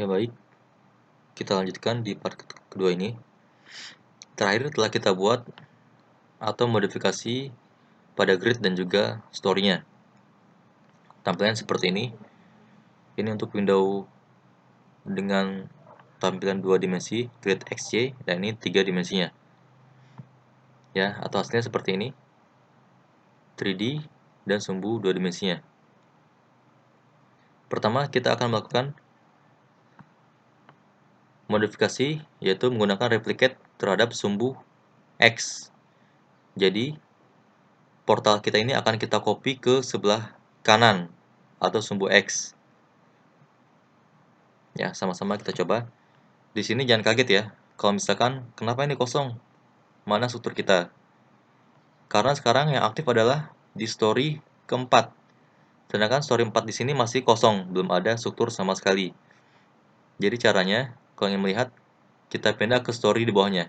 Ya baik, kita lanjutkan di part kedua ini. Terakhir telah kita buat atau modifikasi pada grid dan juga story-nya. Tampilan seperti ini. Ini untuk window dengan tampilan 2 dimensi, grid XY, dan ini 3 dimensinya. Ya, atau hasilnya seperti ini. 3D dan sumbu 2 dimensinya. Pertama, kita akan melakukan modifikasi, yaitu menggunakan replicate terhadap sumbu X. Jadi, portal kita ini akan kita copy ke sebelah kanan atau sumbu X. Ya, sama-sama kita coba. Di sini jangan kaget ya. Kalau misalkan, kenapa ini kosong? Mana struktur kita? Karena sekarang yang aktif adalah di story keempat. Sedangkan story 4 di sini masih kosong, belum ada struktur sama sekali. Jadi caranya, kalau ingin melihat, kita pindah ke story di bawahnya.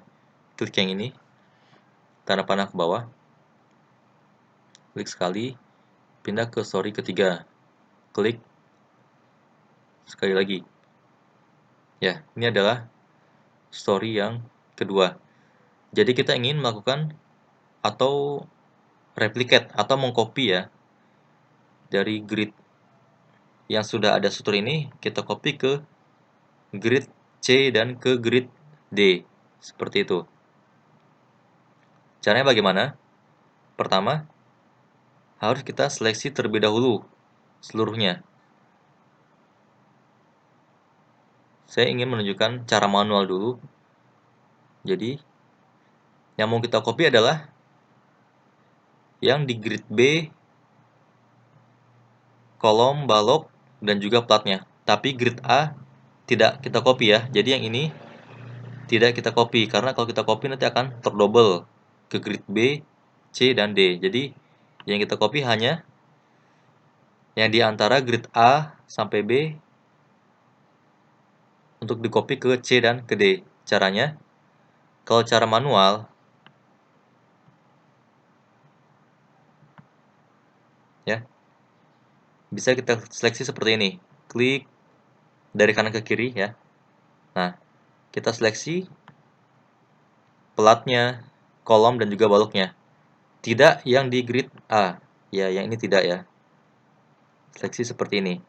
Klik yang ini, tanda panah ke bawah. Klik sekali, pindah ke story ketiga. Klik sekali lagi. Ya, ini adalah story yang kedua. Jadi kita ingin melakukan atau replicate atau mengcopy ya dari grid yang sudah ada struktur ini, kita copy ke grid C dan ke grid D. Seperti itu. Caranya bagaimana? Pertama, harus kita seleksi terlebih dahulu seluruhnya. Saya ingin menunjukkan cara manual dulu. Jadi, yang mau kita copy adalah yang di grid B, kolom, balok, dan juga platnya. Tapi grid A tidak kita copy ya. Jadi yang ini tidak kita copy, karena kalau kita copy nanti akan terdouble ke grid B, C, dan D. Jadi, yang kita copy hanya yang di antara grid A sampai B untuk di copy ke C dan ke D. Caranya, kalau cara manual, ya, bisa kita seleksi seperti ini. Klik dari kanan ke kiri ya. Nah, kita seleksi platnya, kolom, dan juga baloknya. Tidak yang di grid A. Ya, yang ini tidak ya. Seleksi seperti ini.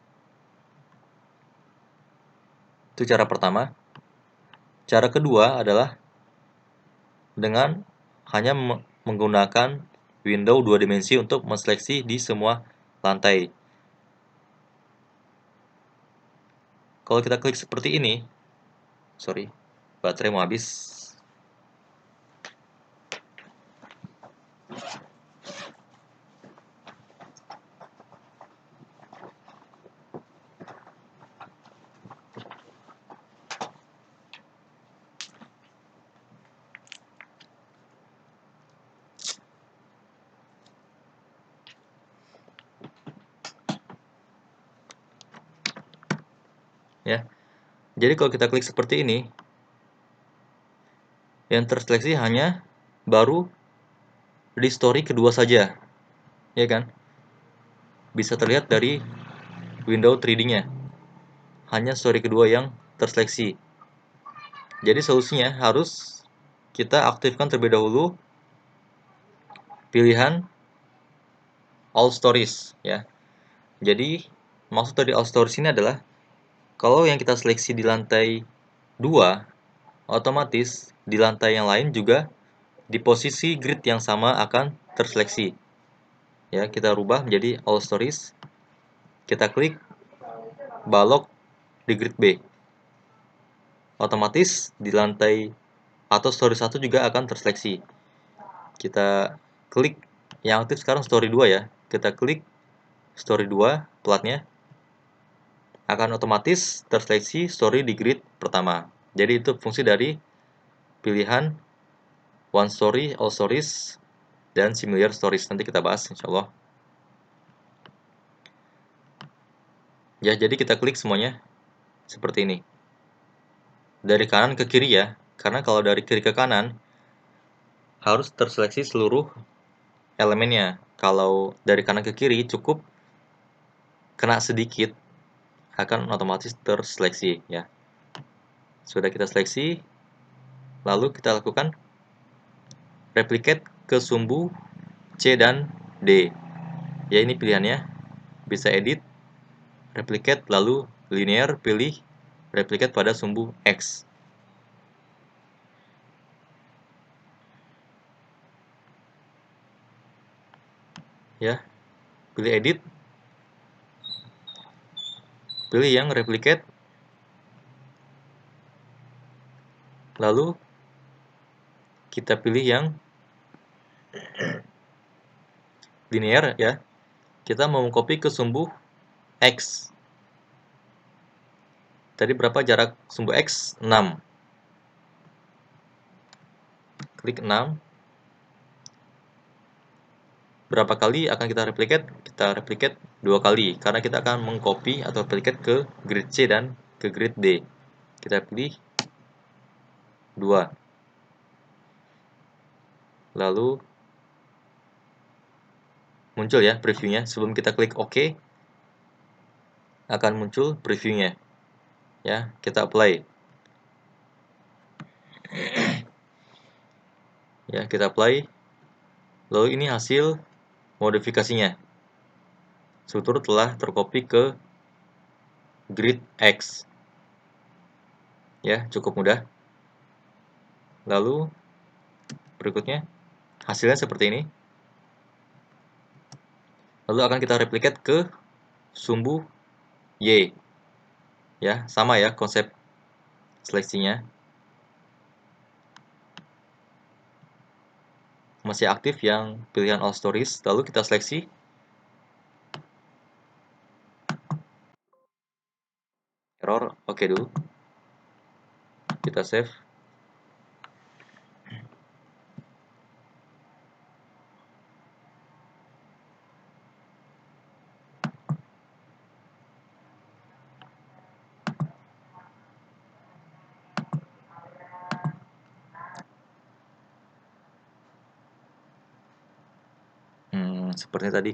Itu cara pertama. Cara kedua adalah dengan hanya menggunakan window 2 dimensi untuk menseleksi di semua lantai. Kalau kita klik seperti ini, sorry, baterai mau habis. Ya. Jadi kalau kita klik seperti ini, yang terseleksi hanya baru di story kedua saja, ya kan? Bisa terlihat dari window 3D-nya. Hanya story kedua yang terseleksi. Jadi solusinya harus kita aktifkan terlebih dahulu pilihan all stories ya. Jadi maksud dari all stories ini adalah kalau yang kita seleksi di lantai 2, otomatis di lantai yang lain juga di posisi grid yang sama akan terseleksi. Ya, kita rubah menjadi all stories. Kita klik balok di grid B. Otomatis di lantai atau story 1 juga akan terseleksi. Kita klik yang aktif sekarang story 2 ya. Kita klik story 2 platnya. Akan otomatis terseleksi story di grid pertama. Jadi itu fungsi dari pilihan one story, all stories, dan similar stories. Nanti kita bahas insya Allah. Ya, jadi kita klik semuanya seperti ini. Dari kanan ke kiri ya. Karena kalau dari kiri ke kanan harus terseleksi seluruh elemennya. Kalau dari kanan ke kiri cukup kena sedikit akan otomatis terseleksi ya. Sudah kita seleksi, lalu kita lakukan replicate ke sumbu C dan D. Ya, ini pilihannya. Bisa edit, replicate, lalu linear, pilih replicate pada sumbu X. Ya, pilih edit, pilih yang replicate, lalu kita pilih yang linear ya. Kita mau copy ke sumbu X. Tadi berapa jarak sumbu X? 6. Klik 6. Berapa kali akan kita replicate? Kita replicate 2 kali, karena kita akan mengcopy atau replicate ke grid C dan ke grid D. Kita pilih 2. Lalu muncul ya previewnya. Sebelum kita klik OK, akan muncul previewnya. Ya, kita apply. Ya, kita apply. Lalu ini hasil modifikasinya. Struktur telah tercopy ke grid X. Ya, cukup mudah. Lalu berikutnya hasilnya seperti ini. Lalu akan kita replicate ke sumbu Y. Ya, sama ya konsep seleksinya. Masih aktif yang pilihan all stories, lalu kita seleksi. Error, oke dulu. Kita save. Seperti tadi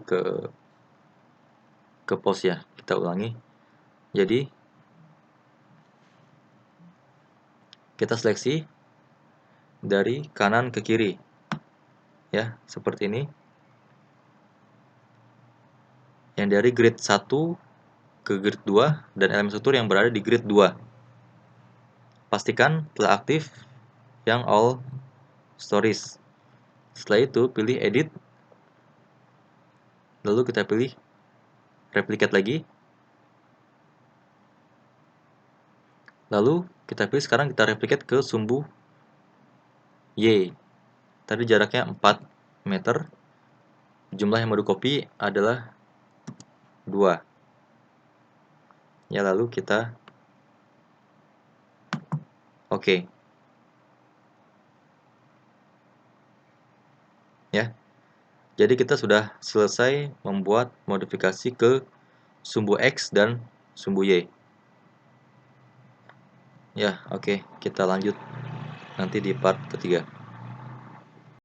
ke pause ya, kita ulangi. Jadi kita seleksi dari kanan ke kiri ya, seperti ini. Yang dari grid 1 ke grid 2 dan elemen struktur yang berada di grid 2. Pastikan telah aktif yang all stories. Setelah itu pilih edit, lalu kita pilih replicate lagi. Lalu kita pilih sekarang kita replicate ke sumbu Y. Tadi jaraknya 4 meter. Jumlah yang mau di copy adalah 2. Ya, lalu kita oke. Ya. Jadi kita sudah selesai membuat modifikasi ke sumbu X dan sumbu Y. Ya, oke. Kita lanjut nanti di part ketiga.